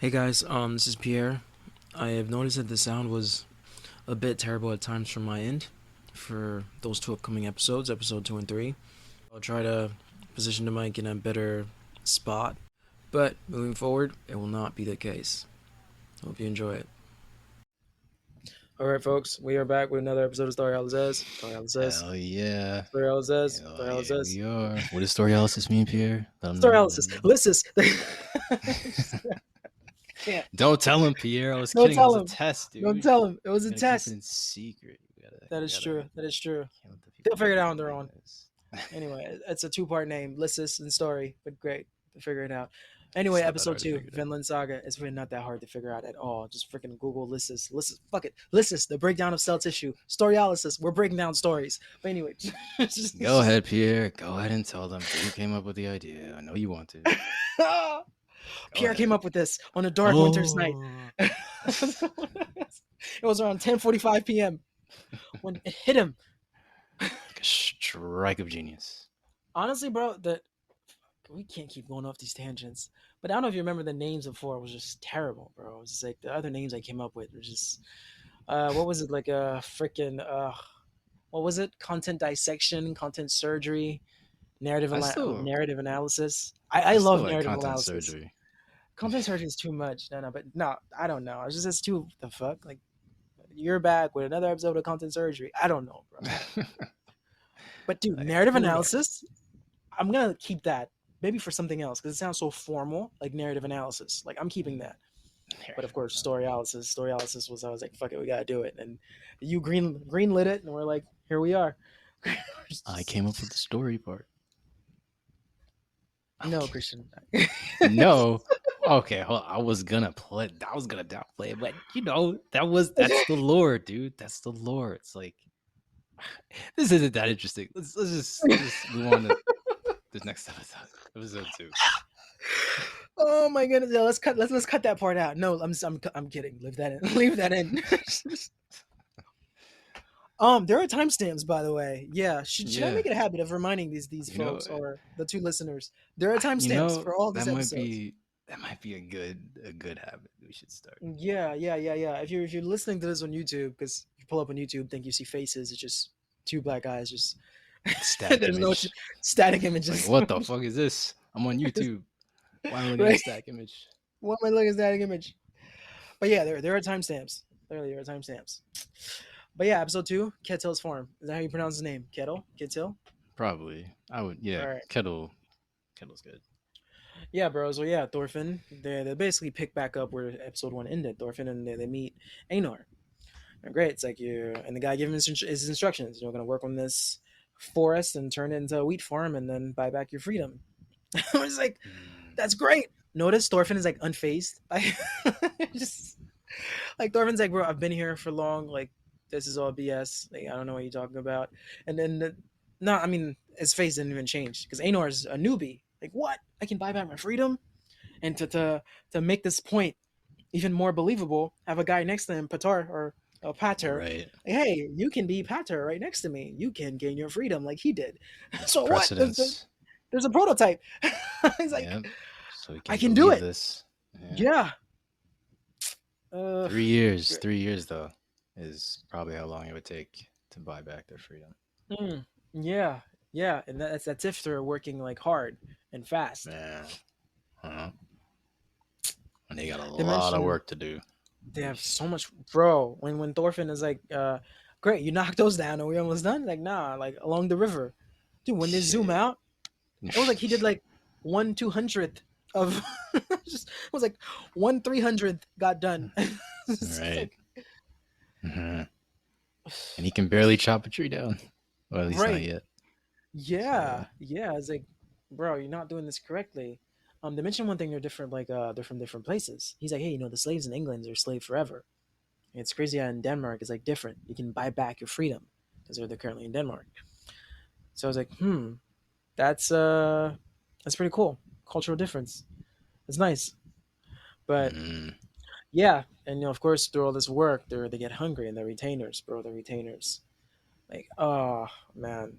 Hey guys, this is Pierre. I have noticed that the sound was a bit terrible at times from my end for those two upcoming episodes, episode 2 and 3. I'll try to position the mic in a better spot, but moving forward, it will not be the case. Hope you enjoy it. Alright, folks, we are back with another episode of Story Says. Hell yeah. Story Says. Hell yeah, we are. What does storyanalysis mean, Pierre? Story Lyssus. Can't. Don't tell him, Pierre. I was Don't kidding. It tell was him. a test, dude. Don't tell him. It was a test. Keep it in secret. That is true. They'll figure it out on their own. Anyway, it's a two-part name, Lyssus and Story, but great to figure it out. Anyway, episode 2, Vinland Saga. It's really not that hard to figure out at all. Just freaking Google Lyssus. Fuck it. Lyssus, the breakdown of cell tissue. Storyalysis, we're breaking down stories. But anyway. Go ahead, Pierre. Go ahead and tell them who came up with the idea. I know you want to. Pierre came up with this on a dark winter's night. It was around 10:45 p.m. when it hit him. Like a strike of genius. Honestly, bro, we can't keep going off these tangents. But I don't know if you remember the names before. It was just terrible, bro. It was just like the other names I came up with were just what was it, like a freaking what was it? Content dissection, content surgery, narrative analysis. I love narrative analysis. Surgery. Content surgery is too much. No, I don't know. It's too the fuck. Like, you're back with another episode of content surgery. I don't know, bro. But dude, narrative analysis, I'm gonna keep that maybe for something else because it sounds so formal, like narrative analysis. Like, I'm keeping that. But of course, storyalysis was, I was like, fuck it, we gotta do it. And you green lit it, and we're like, here we are. I came up with the story part. No, Christian. No. Okay, well, I was gonna downplay it, but that's the lore, dude. That's the lore. It's like, this isn't that interesting. Let's just move on to this next episode 2. Oh my goodness! Yeah, let's cut that part out. No, I'm kidding. Leave that in. There are timestamps, by the way. Yeah, should I make it a habit of reminding these folks or the two listeners? There are timestamps for all these episodes. That might be a good habit. We should start. Yeah. If you're listening to this on YouTube, because if you pull up on YouTube, think you see faces. It's just two black guys, just static image. No static images. Like, what the fuck is this? I'm on YouTube. Why am I looking at a static image? Why am I looking at a static image? But yeah, there are timestamps. Clearly, there are timestamps. But yeah, episode 2, Ketil's farm. Is that how you pronounce his name? Ketil? Probably. I would. Yeah. Right. Ketil's good. Yeah, bro. So yeah, Thorfinn. They basically pick back up where episode 1 ended. Thorfinn and they meet Einar. And great. It's like and the guy gave him his instructions. You're gonna work on this forest and turn it into a wheat farm, and then buy back your freedom. I was like, that's great. Notice Thorfinn is like unfazed. Just like Thorfinn's like, bro, I've been here for long. Like, this is all BS. Like, I don't know what you're talking about. And then his face didn't even change because Einar's a newbie. Like, what? I can buy back my freedom? And to make this point even more believable, have a guy next to him, Pater. Right. Like, hey, you can be Pater right next to me. You can gain your freedom like he did. So precedence. What? There's a prototype. He's like, so I can do it. This. Yeah. 3 years. 3 years, though, is probably how long it would take to buy back their freedom. Yeah, and that's if they're working like hard and fast. Yeah. And they got a lot of work to do. They have so much, bro. When Thorfinn is like, great, you knocked those down, and we almost done. Like, nah, like along the river, dude. When they zoom out, it was like he did like 1/200th of, it was like 1/300th got done. Right. And he can barely chop a tree down. Well, at least not yet. Yeah. It's like, bro, you're not doing this correctly. They mentioned one thing, they're different, like they're from different places. He's like, hey, the slaves in England are slave forever. And it's crazy how in Denmark it's like different. You can buy back your freedom because they're currently in Denmark. So I was like, that's pretty cool. Cultural difference. It's nice. But yeah, and of course through all this work, they get hungry, and they're retainers, bro. They're retainers. Like, oh man.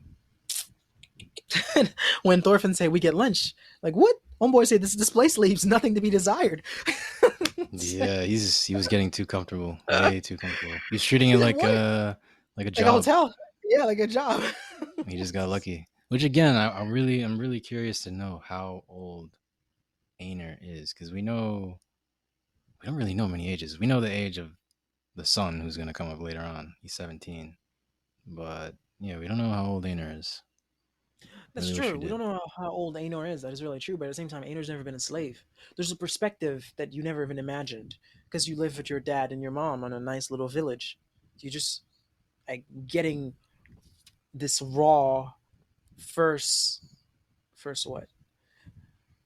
When Thorfinn say we get lunch, like, what? Homeboy say this place leaves nothing to be desired. Yeah, he was getting too comfortable, way too comfortable. He's treating it He's like, what? like a Like a job. hotel? Yeah, like a job. He just got lucky. Which again, I'm really curious to know how old Einar is because we don't really know many ages. We know the age of the son who's going to come up later on. He's 17, but yeah, we don't know how old Einar is. That's Really wish we true. We did. don't know how old Einar is. That is really true. But at the same time, Einar's never been a slave. There's a perspective that you never even imagined because you live with your dad and your mom on a nice little village. You just like getting this raw first, first what?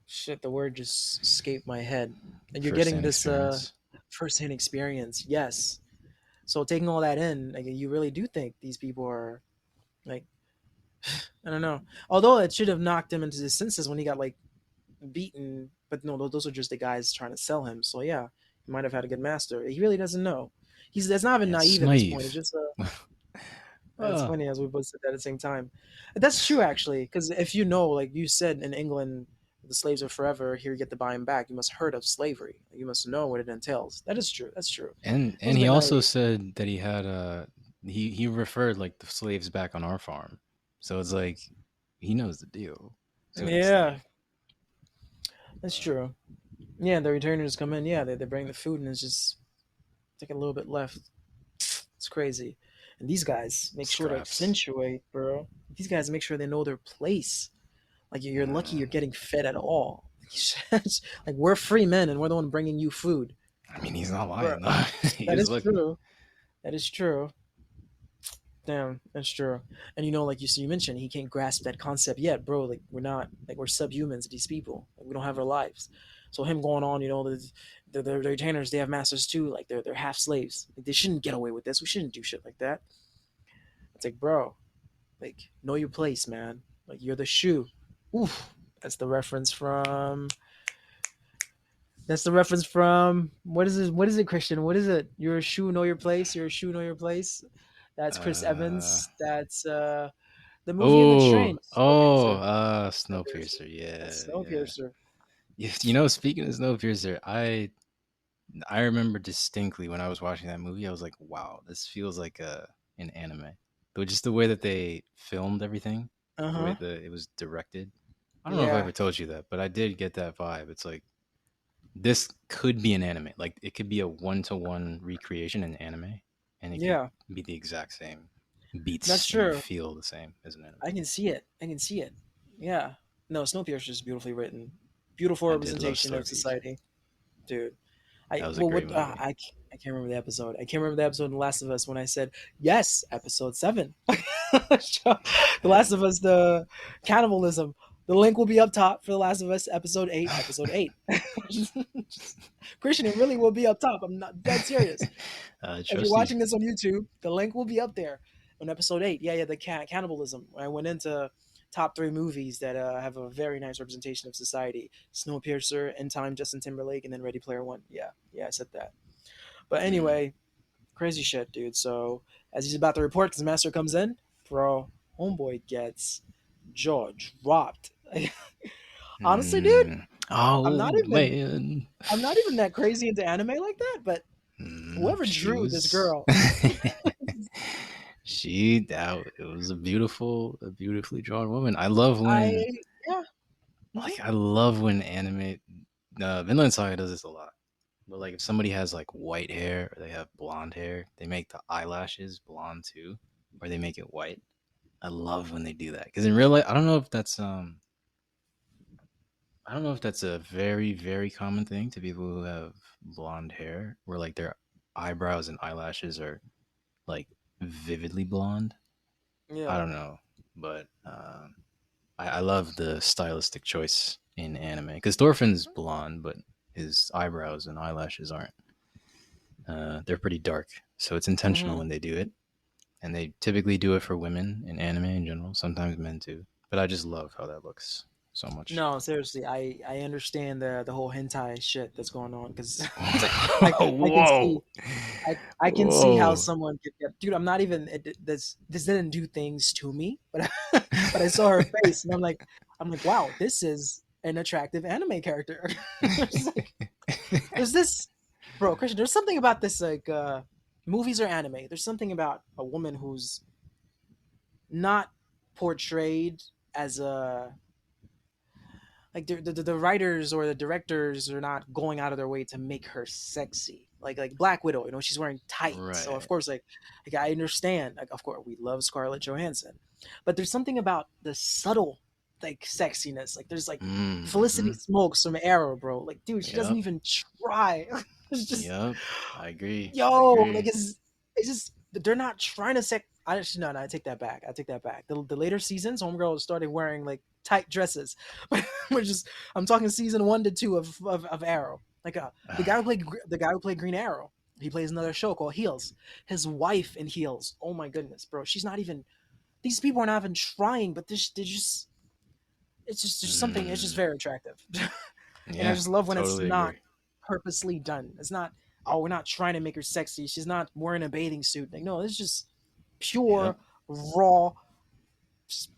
Shit, the word just escaped my head. And you're First getting hand this experience. first-hand experience. Yes. So taking all that in, like you really do think these people are like I don't know. Although it should have knocked him into his senses when he got like beaten, but no, those are just the guys trying to sell him. So yeah, he might have had a good master. He really doesn't know. He's that's not even Yeah, it's naive at this point. It's naive. just it's uh, funny as we both said that at the same time. That's true actually, because if you know, like you said in England, the slaves are forever. Here you get to buy them back. You must heard of slavery. You must know what it entails. That is true. That's true. It was and a he bit also naive. said that he had he referred like the slaves back on our farm. So it's like he knows the deal to an extent. Yeah, that's true. Yeah, the returners come in. Yeah, they bring the food and it's just take a little bit left. It's crazy. And these guys make sure to Scraps. accentuate, bro. These guys make sure they know their place. Like you're lucky you're Mm, getting fed at all. Like we're free men and we're the one bringing you food, I mean, he's not bro. lying though. He That is is lucky. true. That is true. Damn, that's true. And you know, like you mentioned, he can't grasp that concept yet, bro. Like we're not like we're subhumans to these people. Like, we don't have our lives. So him going on, you know, the retainers, they have masters too. Like they're half slaves. Like they shouldn't get away with this. We shouldn't do shit like that. It's like, bro, like know your place, man. Like you're the shoe. Oof. That's the reference from. That's the reference from. What is it? What is it, Christian? What is it? You're a shoe, know your place. You're a shoe, know your place. That's Chris Uh Evans. That's the movie in the train. Snowpiercer. Snowpiercer. Snowpiercer. Yeah, That's yeah. Snowpiercer. You know, speaking of Snowpiercer, I remember distinctly when I was watching that movie, I was like, wow, this feels like an anime. But just the way that they filmed everything, Uh the way huh. that it was directed. I don't know if I Yeah. ever told you that, but I did get that vibe. It's like this could be an anime. Like it could be a one-to-one recreation in anime, and it could Yeah. be the exact same That's beats and true. feel the same as an anime. I can see it. I can see it. Yeah. No, Snowpiercer is beautifully written. Beautiful I did love representation of Starpeak. society, dude. That was a Well, great what movie. I can't remember the episode. I can't remember the episode in The Last of Us when I said yes, episode 7. The Last of Us, the cannibalism. The link will be up top for The Last of Us episode 8. Episode 8. Christian, it really will be up top. I'm not dead serious. If you're Trust you. watching this on YouTube, the link will be up there on episode 8. Yeah, yeah, the cannibalism. I went into top 3 movies that have a very nice representation of society: Snowpiercer, In Time, Justin Timberlake, and then Ready Player One. Yeah, yeah, I said that. But Mm. anyway, crazy shit, dude. So as he's about to report, because the master comes in, bro, homeboy gets jaw dropped. Honestly, dude, Mm. I'm Oh not even man. I'm not even that crazy into anime like that. But Mm, whoever she drew this was. girl, She that it was a beautifully drawn woman. I love I when yeah. Hmm. I love when anime. Vinland Saga does this a lot. But like if somebody has like white hair or they have blonde hair, they make the eyelashes blonde too, or they make it white. I love when they do that because in real life, I don't know if that's a very very common thing to people who have blonde hair, where like their eyebrows and eyelashes are like vividly blonde. I Yeah. don't know, but I love the stylistic choice in anime because Thorfinn's blonde, but his eyebrows and eyelashes aren't. They're pretty dark, so it's intentional Hmm. when they do it, and they typically do it for women in anime in general. Sometimes men too, but I just love how that looks so much. No, seriously, I understand the whole hentai shit that's going on because it's like I can see Whoa, I can see how whoa. someone could get, dude. I'm not even this didn't do things to me, but but I saw her face and I'm like wow, this is an attractive anime character. It's like, there's this. bro, Christian, there's something about this like movies or anime. There's something about a woman who's not portrayed as a like the writers or the directors are not going out of their way to make her sexy. Like Black Widow, you know, she's wearing tights. So of Right. course, like I understand. Like of course, we love Scarlett Johansson, but there's something about the subtle like sexiness. Like there's like Felicity Mm-hmm. Smokes from Arrow, bro. Like dude, she doesn't Yep. even try. It's just Yep. I agree. I yo, like agree. it's just they're not trying to sec. I actually no, I take that back. I take that back. The later seasons, Homegirl started wearing like tight dresses, which is I'm talking season 1 to 2 of Arrow. Like the guy who played Green Arrow, he plays another show called Heels. His wife in Heels. Oh my goodness, bro. She's not even. These people are not even trying, but they're just. It's just there's something. It's just Mm, very attractive. And I yeah. just love when it's Totally not agree. purposely done. It's not, oh, we're not trying to make her sexy. She's not wearing a bathing suit. Like, no, it's just pure, Yep. raw, just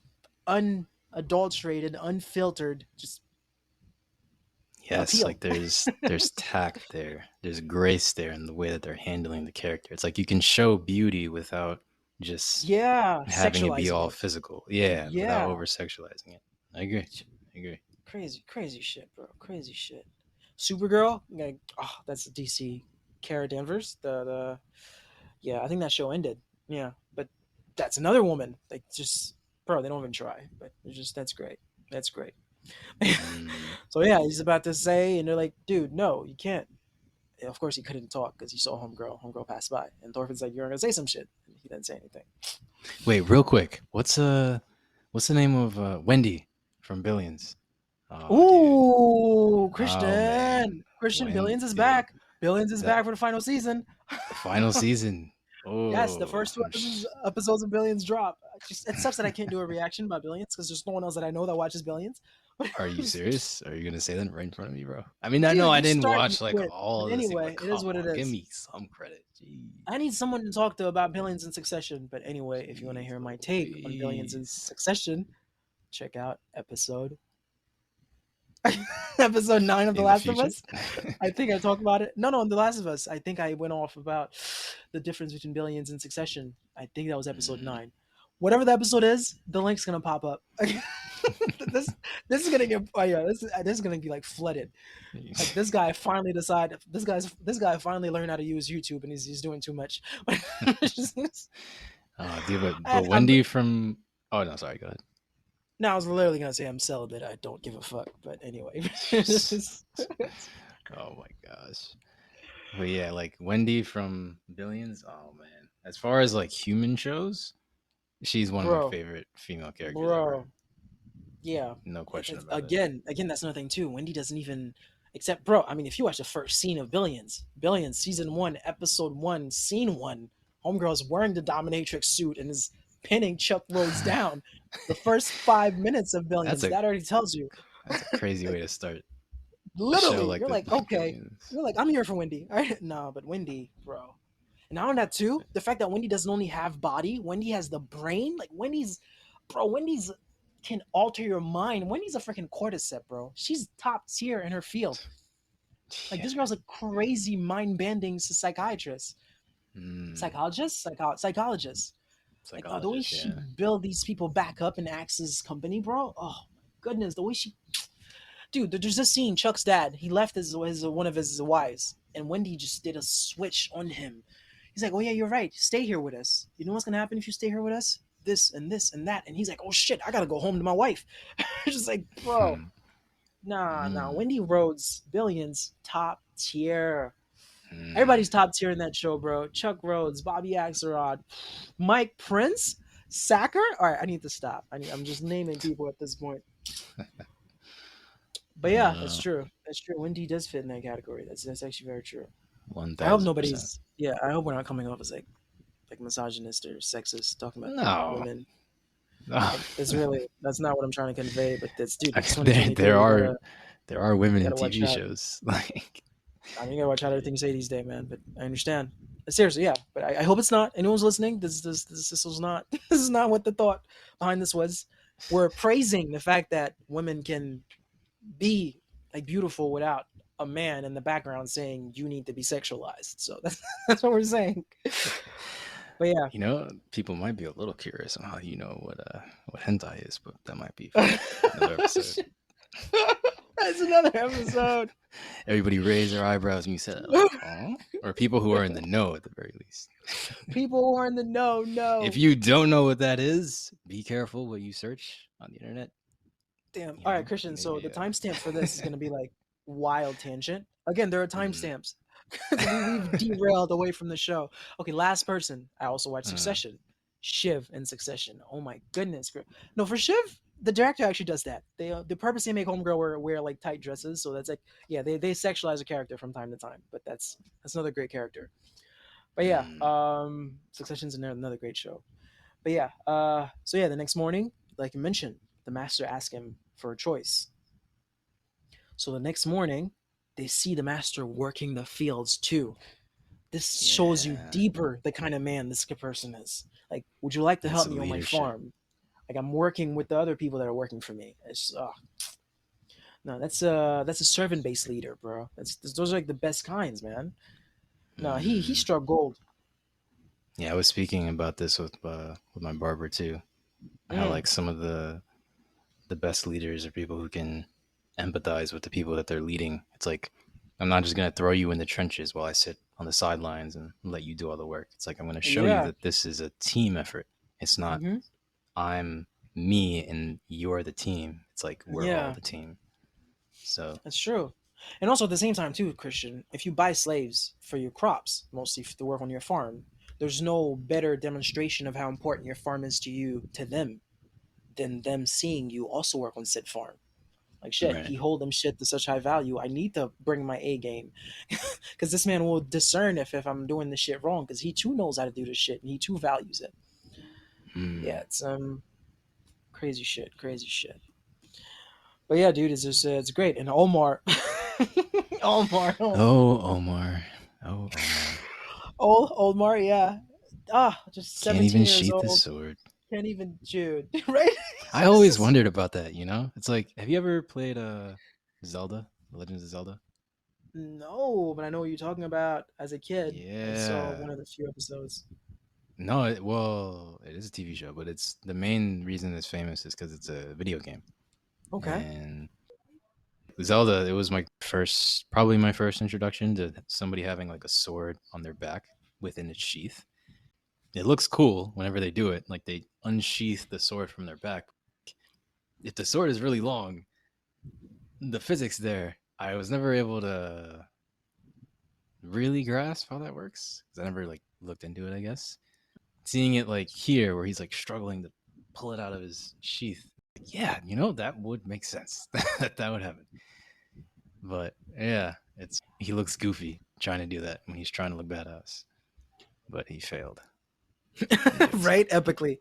unadulterated, unfiltered, just Yes, appeal. like there's tact there. There's grace there in the way that they're handling the character. It's like you can show beauty without just Yeah, having it be sexualizing all it. physical. Yeah, without Yeah, over sexualizing it. I agree. I agree. crazy, crazy shit, bro. Crazy shit. Supergirl, like, oh, that's DC. Kara Danvers. The yeah, I think that show ended. Yeah, but that's another woman. Like, just bro, they don't even try. But it's just that's great. That's great. Mm, So yeah, he's about to say, and they're like, "Dude, no, you can't." And of course, he couldn't talk because he saw Homegirl. Homegirl passed by, and Thorfinn's like, "You're gonna say some shit." And he didn't say anything. wait, real quick. What's the name of Wendy from Billions? Oh, dude. Ooh, Oh man, Christian Billions is Wendy. back. Billions is That back for the final season. final season. Yes, the Oh, first two episodes of Billions drop. Just, it sucks that I can't do a reaction about Billions because there's no one else that I know that watches Billions. But are you just, serious? Are you gonna say that right in front of me, bro? I mean, I know dude, I you didn't start, you watch like quit. all But of this thing, but anyway, it is come what it on, give is. me some credit. Jeez. I need someone to talk to about Billions in Succession. But anyway, if you want to Jeez hear my take on Billions in Louise. Succession, check out episode 9 of The In the Last of future? Us. I think I talked about it. No, in The Last of Us. I think I went off about the difference between Billions and Succession. I think that was episode Mm. 9. Whatever the episode is, the link's gonna pop up. this this is gonna get oh yeah this is gonna be like flooded. Like this guy finally decided this guy finally learned how to use YouTube and he's doing too much. Dude, but And I'm Wendy from. Oh no, sorry. Go ahead. now I was literally gonna say I'm celibate. I don't give a fuck. But anyway, Oh my gosh. But yeah, like Wendy from Billions. Oh man, as far as like human shows, she's one of my bro, favorite female characters ever. bro, yeah. No question about it. Again, that's another thing too. Wendy doesn't even except, bro. I mean, if you watch the first scene of Billions, season 1, episode 1, scene 1, homegirl's wearing the dominatrix suit and is pinning Chuck Rhodes down. The first 5 minutes of That's Billions, a that already tells you. that's a crazy way to start a show Literally, like you're the like, okay, Billions. you're like, I'm here for Wendy. All right, no, but Wendy, bro. And not on that too, the fact that Wendy doesn't only have body, Wendy has the brain. Like Wendy's can alter your mind. Wendy's a freaking cordyceps, bro. She's top tier in her field. Like Yeah. this girl's a crazy mind bending psychiatrist, Mm, psychologist. Like the way psychologist. she Yeah. build these people back up and acts as company, bro. Oh my goodness, the way she dude, there's this scene. Chuck's dad, he left his one of his wives, and Wendy just did a switch on him. He's like, "Oh yeah, you're right. Stay here with us. You know what's gonna happen if you stay here with us? This and that." And he's like, "Oh shit, I gotta go home to my wife." Just like, bro, Hmm. nah. Mm, Wendy Rhodes, Billions, top tier. Everybody's mm. top tier in that show, bro. Chuck Rhodes, Bobby Axelrod, Mike Prince, Sacker. All right, I need to stop. I'm just naming people at this point. But yeah, that's Uh, true. That's true. Wendy does fit in that category. That's actually very true. one I hope thousand percent. nobody's. Yeah, I hope we're not coming off as like misogynist or sexist talking about No, women. no. It's really that's not what I'm trying to convey. But that's dude, I it's mean, there 2023. there are there are women You in gotta watch TV out. shows. Like, I mean, you gotta watch out everything you say these days, man. But I understand. Seriously, yeah. But I hope it's not. Anyone's listening. This was not. This is not what the thought behind this was. We're praising the fact that women can be like beautiful without a man in the background saying you need to be sexualized. So that's what we're saying. But yeah. You know, people might be a little curious on how you know what hentai is, but that might be for another episode. That's another episode. Everybody raised their eyebrows when you said it, like, huh? Or people who are in the know at the very least. People who are in the know If know. you don't know what that is, be careful what you search on the internet. Damn. You All right, know, Christian. So the maybe. timestamp for this is going to be like wild tangent. Again, there are Mm, timestamps because we've derailed away from the show. Okay, last person. I also watched uh, Succession. Shiv in Succession. Oh my goodness. No, for Shiv, the director actually does that. They purposely make homegirl wear like tight dresses. So that's like, yeah, they sexualize a character from time to time. But that's another great character. But yeah, mm, Succession's another great show. But yeah, so yeah, the next morning, like you mentioned, the master asked him for a choice. So the next morning, they see the master working the fields too. This shows you yeah, deeper the kind of man this person is. Like, would you like to that's help a me on my leadership. farm? Like, I'm working with the other people that are working for me. It's no, that's a servant based leader, bro. Those are like the best kinds, man. No, he Mm. struck gold. Yeah, I was speaking about this with my barber too. How Mm, like some of the best leaders are people who can empathize with the people that they're leading. It's like I'm not just gonna throw you in the trenches while I sit on the sidelines and let you do all the work. It's like I'm gonna show you yeah. that this is a team effort. It's not Hmm. I'm me and you're the team. It's like we're all Yeah. the team. So That's true. And also at the same time too, Christian, if you buy slaves for your crops, mostly to work on your farm, there's no better demonstration of how important your farm is to you to them than them seeing you also work on said farm. Like shit, right. he hold them shit to such high value. I need to bring my A game because this man will discern if I'm doing this shit wrong because he too knows how to do this shit and he too values it. Yeah, Mm. it's crazy shit, crazy shit. But yeah, dude, it's great. And Omar, Omar, Oh Omar. Oh Omar. old Mar, yeah. Just Can't 17 even years sheath the old. sword. Can't even Jude, right? I always wondered about that, you know? It's like, have you ever played Zelda? The Legends of Zelda? No, but I know what you're talking about. As a kid, I saw Yeah. one of the few episodes. No, well, it is a TV show, but it's the main reason it's famous is because it's a video game. Okay. And Zelda, it was my first, probably my first introduction to somebody having like a sword on their back within its sheath. It looks cool whenever they do it. Like they unsheath the sword from their back. If the sword is really long, the physics there, I was never able to really grasp how that works because I never like looked into it. I guess seeing it like here, where he's like struggling to pull it out of his sheath. Like, yeah, you know that would make sense that would happen. But yeah, it's he looks goofy trying to do that when he's trying to look badass, but he failed Right? miserably, Epically.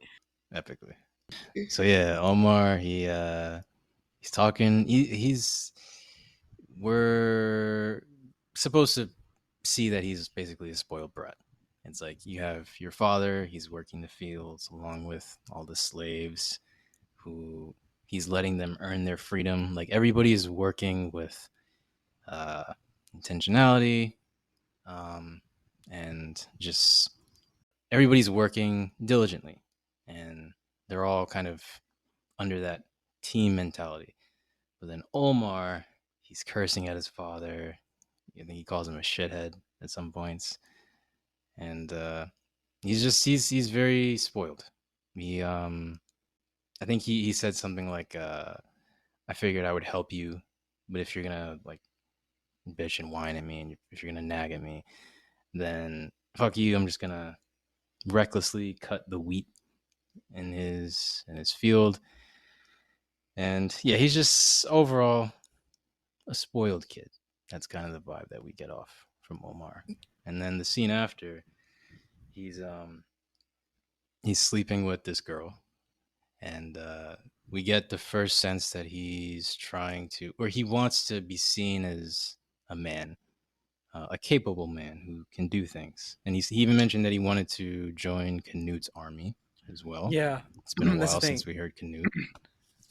epically. So yeah, Omar, he's talking. He's we're supposed to see that he's basically a spoiled brat. It's like you have your father, he's working the fields along with all the slaves who he's letting them earn their freedom. Like everybody is working with uh, intentionality, um, and just everybody's working diligently, and they're all kind of under that team mentality. But then Omar, he's cursing at his father. I think he calls him a shithead at some points, and he's very spoiled. He I think he said something like I figured I would help you, but if you're gonna like bitch and whine at me, and if you're gonna nag at me, then fuck you. I'm just gonna recklessly cut the wheat in his field, and yeah, he's just overall a spoiled kid. That's kind of the vibe that we get off from Omar. And then the scene after, he's um he's sleeping with this girl, and we get the first sense that he's trying to, or he wants to be seen as a man, a capable man who can do things. And he even mentioned that he wanted to join Canute's army as well. Yeah. It's been a That's the while thing. since we heard Canute.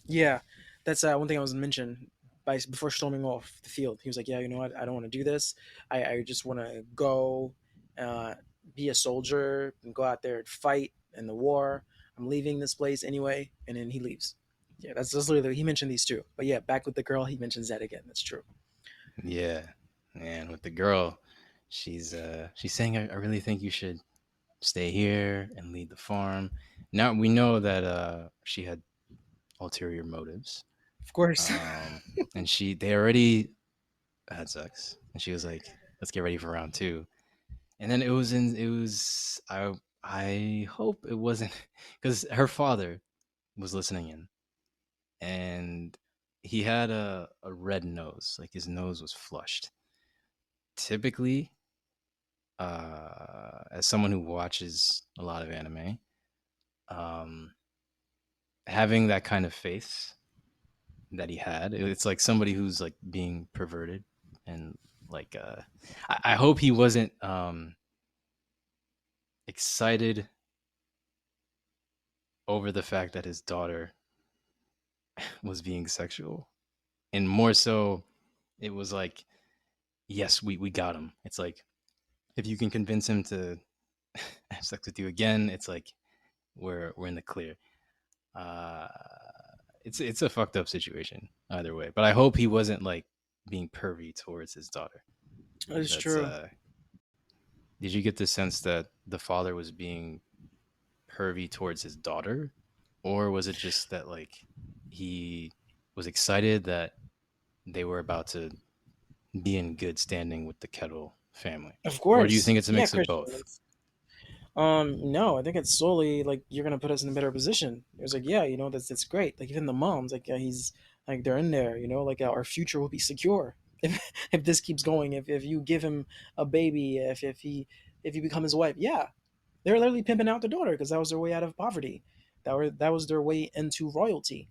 Yeah. That's one thing I was mentioning. before storming off the field. He was like, "Yeah, you know what? I don't want to do this. I just want to go, uh, be a soldier and go out there and fight in the war. I'm leaving this place anyway." And then he leaves. Yeah, that's literally he mentioned these two. But yeah, back with the girl, he mentions that again. That's true. Yeah, and with the girl, she's saying, I really think you should stay here and lead the farm. Now we know that she had ulterior motives. Of course. Um, and they already had sex, and she was like, "Let's get ready for round two." And then it was I hope it wasn't because her father was listening in, and he had a red nose, like his nose was flushed. Typically, as someone who watches a lot of anime, um, having that kind of face that he had, it's like somebody who's like being perverted and like I hope he wasn't excited over the fact that his daughter was being sexual, and more so it was like, yes, we got him. It's like if you can convince him to have sex with you again, it's like we're in the clear. uh it's a fucked up situation either way, but I hope he wasn't like being pervy towards his daughter. That's That's true. Did you get the sense that the father was being pervy towards his daughter, or was it just that like he was excited that they were about to be in good standing with the Kettle family? Of Or do you course. think it's a Yeah, mix of Christian. both? No, I think it's solely like you're gonna put us in a better position. It was like, yeah, that's great. Like even the moms, like he's like they're in there, like our future will be secure if this keeps going. If you give him a baby, if you become his wife, yeah, they're literally pimping out their daughter because that was their way out of poverty. That was their way into royalty.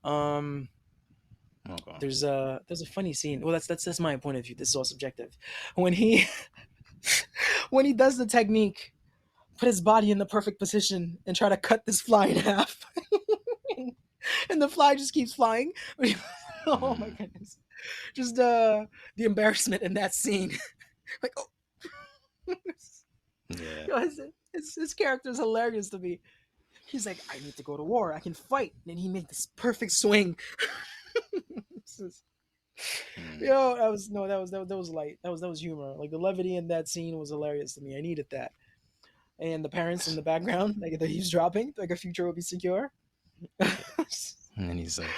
Um, Okay. there's a funny scene. Well, that's my point of view. This is all subjective. When he when he does the technique, put his body in the perfect position and try to cut this fly in half. And the fly just keeps flying. Oh my Mm, goodness. Just the embarrassment in that scene. Like, oh. yeah. Yo, his character is hilarious to me. He's like, I need to go to war. I can fight. And he made this perfect swing. Mm. Yo, that was no, that was light. That was humor. Like the levity in that scene was hilarious to me. I needed that. And the parents in the background, like the eavesdropping, like a future will be secure. Yeah. And then he's like,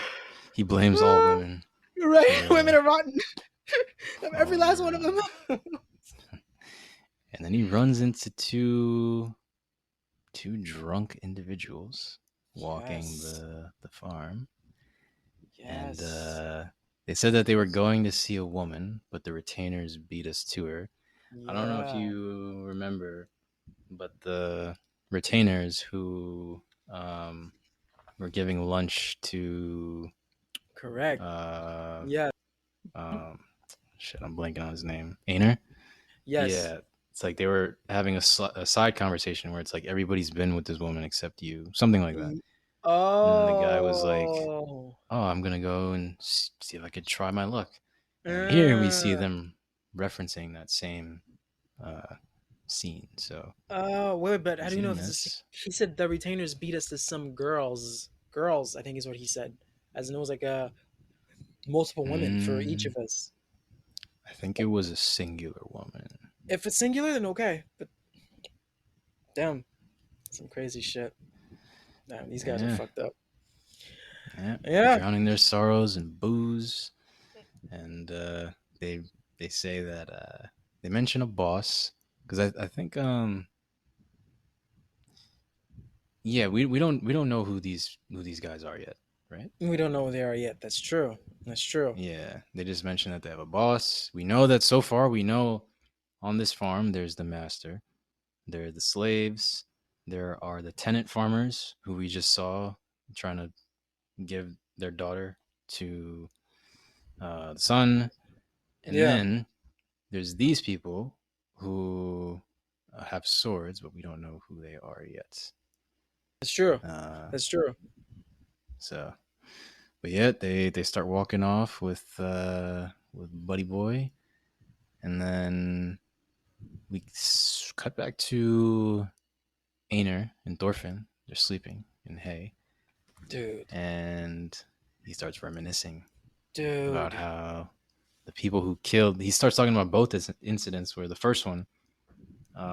he blames all women You're right. Women for are rotten. all Every women last are one of them. rotten. And then he runs into two drunk individuals walking Yes. the farm, and Yes. they said that they were going to see a woman, but the retainers beat us to her. I don't know if Yeah. you remember, but the retainers who were giving lunch to Correct. uh, Yeah. um, shit, I'm blanking on his name, Einar. Yes. Yeah, it's like they were having a side conversation where it's like everybody's been with this woman except you, something like that. And then the guy was like, Oh. "Oh, I'm gonna go and see if I could try my luck." And here we see Uh, them referencing that same uh, scene. So oh, wait, but how do is you it a know if it's the same? miss? He said the retainers beat us to some girls. Girls, I think is what he said. As in it was like multiple women for each Mm, of us. I think it was a singular woman. If it's singular, then okay. But damn, some crazy shit. Damn, these guys are Yeah, fucked up. yeah, Yeah. drowning their sorrows in booze, and they they say that they mention a boss because I think yeah, we don't know who these guys are yet, right? We don't know who they are yet. That's true. That's true. Yeah, they just mentioned that they have a boss. We know that so far. We know on this farm there's the master, there are the slaves, there are the tenant farmers who we just saw trying to give their daughter to the son, and Yeah, then there's these people who have swords, but we don't know who they are yet. that's true. Uh, That's true. so but yeah, they start walking off with Buddy Boy, and then we cut back to Einar and Thorfinn. They're sleeping in hay, Dude, and he starts reminiscing about dude. how the people who killed. He starts talking about both incidents. Where the first one,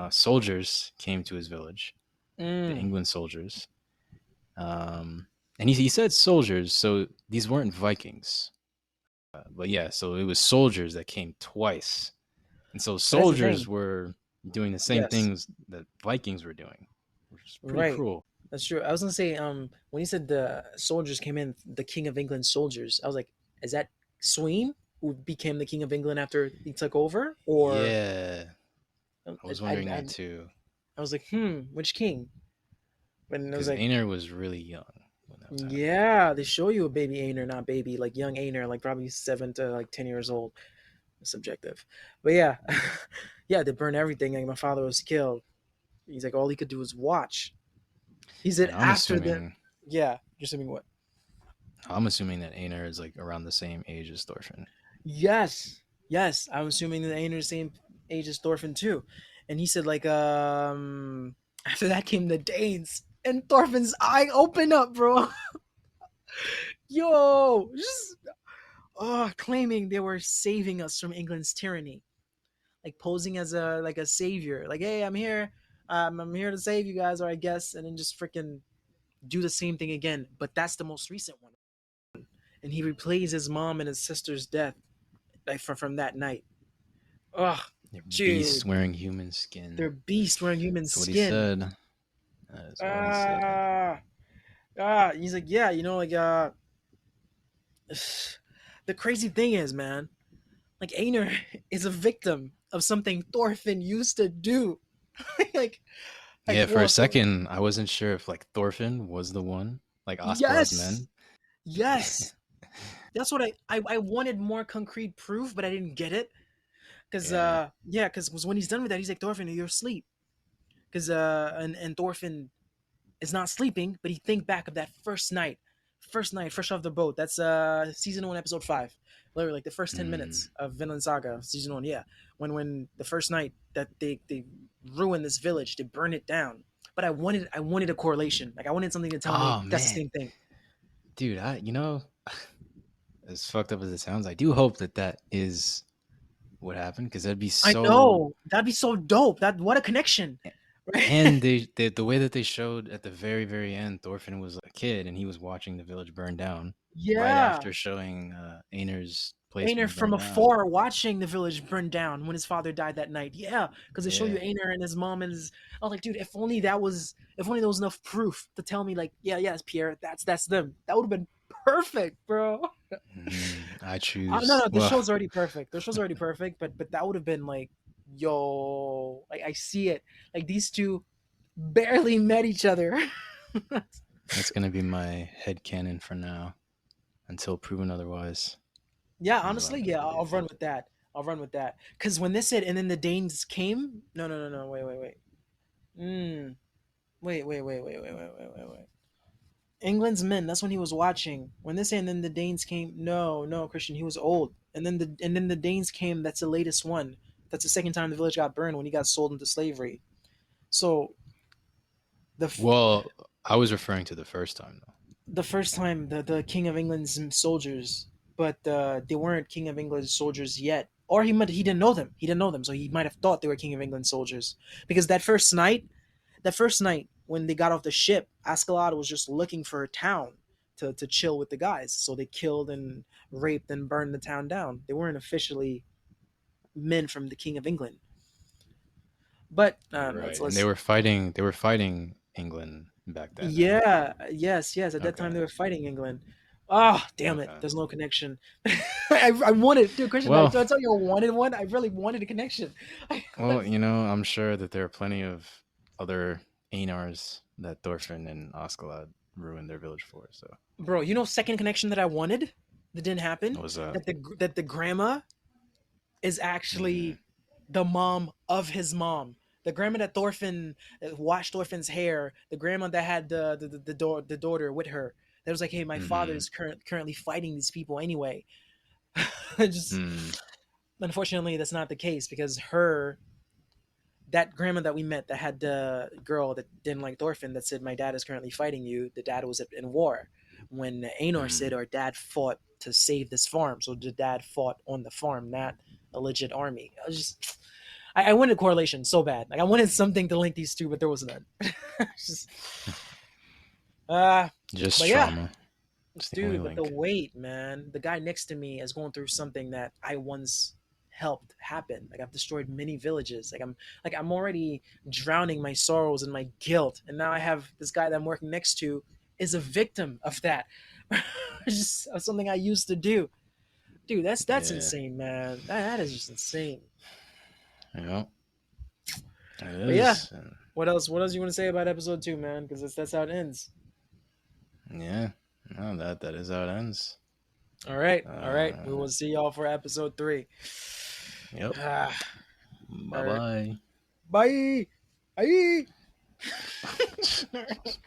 soldiers came to his village, the Mm, England soldiers, um, and he said soldiers, so these weren't Vikings. But yeah, so it was soldiers that came twice, and so but that's the soldiers thing. were doing the same Yes, things that Vikings were doing, which is pretty right. cruel. That's true. I was gonna say, when you said the soldiers came in, the King of England soldiers, I was like, is that Sweyn who became the King of England after he took over, or Yeah, I I, was I, wondering I that too, I was like, which king? And I was because like, Einar was really young when that was happening. yeah, they show you a baby Aner, not baby, like young Aner, like probably 7 to like 10 years old. It's subjective, but yeah, yeah, they burned everything. Like my father was killed. He's like, all he could do was watch. He said And I'm after the, assuming, yeah, you're assuming what? I'm assuming that Einar is like around the same age as Thorfinn. Yes, yes, I'm assuming that Aner's the same age as Thorfinn too, and he said like, after that came the Danes, and Thorfinn's eye opened up, bro. Yo, just claiming they were saving us from England's tyranny, like posing as a savior, like, hey, I'm here, I'm here to save you guys, or I guess, and then just freaking do the same thing again. But that's the most recent one, and he replays his mom and his sister's death, like from that night. Ugh, They're beasts dude, wearing human skin. they're beasts wearing human That's what he skin. said. That's what he said. Ah, he's like, yeah, like the crazy thing is, man, like Einar is a victim of something Thorfinn used to do. like Yeah, for a well, so second, I wasn't sure if like Thorfinn was the one, like Askeladd's yes, men. yes, that's what I wanted more concrete proof, but I didn't get it. Because Yeah. yeah, because when he's done with that, he's like, Thorfinn, you're asleep. Because and Thorfinn is not sleeping, but he think back of that first night, fresh off the boat. That's season 1, episode 5. Literally, like the first 10 minutes Mm. of Vinland Saga, season 1. Yeah, when the first night that they ruined this village, they burn it down. But I wanted a correlation. Like I wanted something to tell me Oh that's the man, same thing. dude, as fucked up as it sounds, I do hope that that is what happened because that'd be I so. know that'd be so dope. That what a connection, right? And the way that they showed at the very very end, Thorfinn was a kid and he was watching the village burn down right Yeah, after showing Einar's place Einar being from burned down. afar watching the village burn down when his father died that night. Yeah, because they show you Yeah. Einar and his mom and his. I was like, dude, if only there was enough proof to tell me, like, yeah, yes, Pierre, that's them. That would have been perfect, bro. I No, choose. no, the Well, show's already perfect. The show's already perfect, but that would have been like, yo, like I see it. Like these two barely met each other. that's gonna be my head canon for now until proven otherwise. Yeah, This is what I'm honestly, gonna yeah, I'll believe. run with that. I'll run with that. Because when they said, and then the Danes came. No, no, no, no. Wait. Mm. Wait. England's men. That's when he was watching. When they say, and then the Danes came. No, no, Christian. He was old. And then the Danes came. That's the latest one. That's the second time the village got burned when he got sold into slavery. So the f- Well, I was referring to the first time though. the first time the King of England's soldiers, but they weren't King of England's soldiers yet, or he didn't know them. He didn't know them, so he might have thought they were King of England soldiers because that first night when they got off the ship, Askeladd was just looking for a town to chill with the guys. So they killed and raped and burned the town down. They weren't officially men from the King of England. But let's Right. And let's they were fighting England back then, right? yeah, yes. At that time Okay. they were fighting England. Oh, damn it! Okay. There's no connection. I wanted, dude, Christian. I Well, tell you, I wanted one. I really wanted a connection. I'm sure that there are plenty of other Ainars that Thorfinn and Askeladd ruined their village for. So Bro, second connection that I wanted that didn't happen. what was that? That the grandma is Mm. actually the mom of his mom. The grandma that Thorfinn washed Thorfinn's hair. The grandma that had the daughter with her. It was like, hey, my father Mm-hmm. is currently fighting these people anyway. Just Mm. unfortunately, that's not the case because her that grandma that we met that had the girl that didn't like Thorfinn that said, my dad is currently fighting you. The dad was in war. When Einar said, Mm. our dad fought to save this farm. So the dad fought on the farm, not a legit army. I was just, I wanted correlation so bad. Like I wanted something to link these two, but there was none. just, uh, Just but yeah, trauma. It's the only dude, but the link. weight, man. The guy next to me is going through something that I once helped happen. Like I've destroyed many villages. I'm already drowning my sorrows and my guilt. And now I have this guy that I'm working next to is a victim of that. Just of something I used to do. Dude, that's Yeah. insane, man. That is just insane. Yeah. It But yeah, is. And what else you want to say about episode 2, man? Because that's how it ends. yeah. No, that is how it ends. All right. All right. We Uh, will see y'all for episode 3. yep. Ah, Bye all right. bye. Bye. Bye.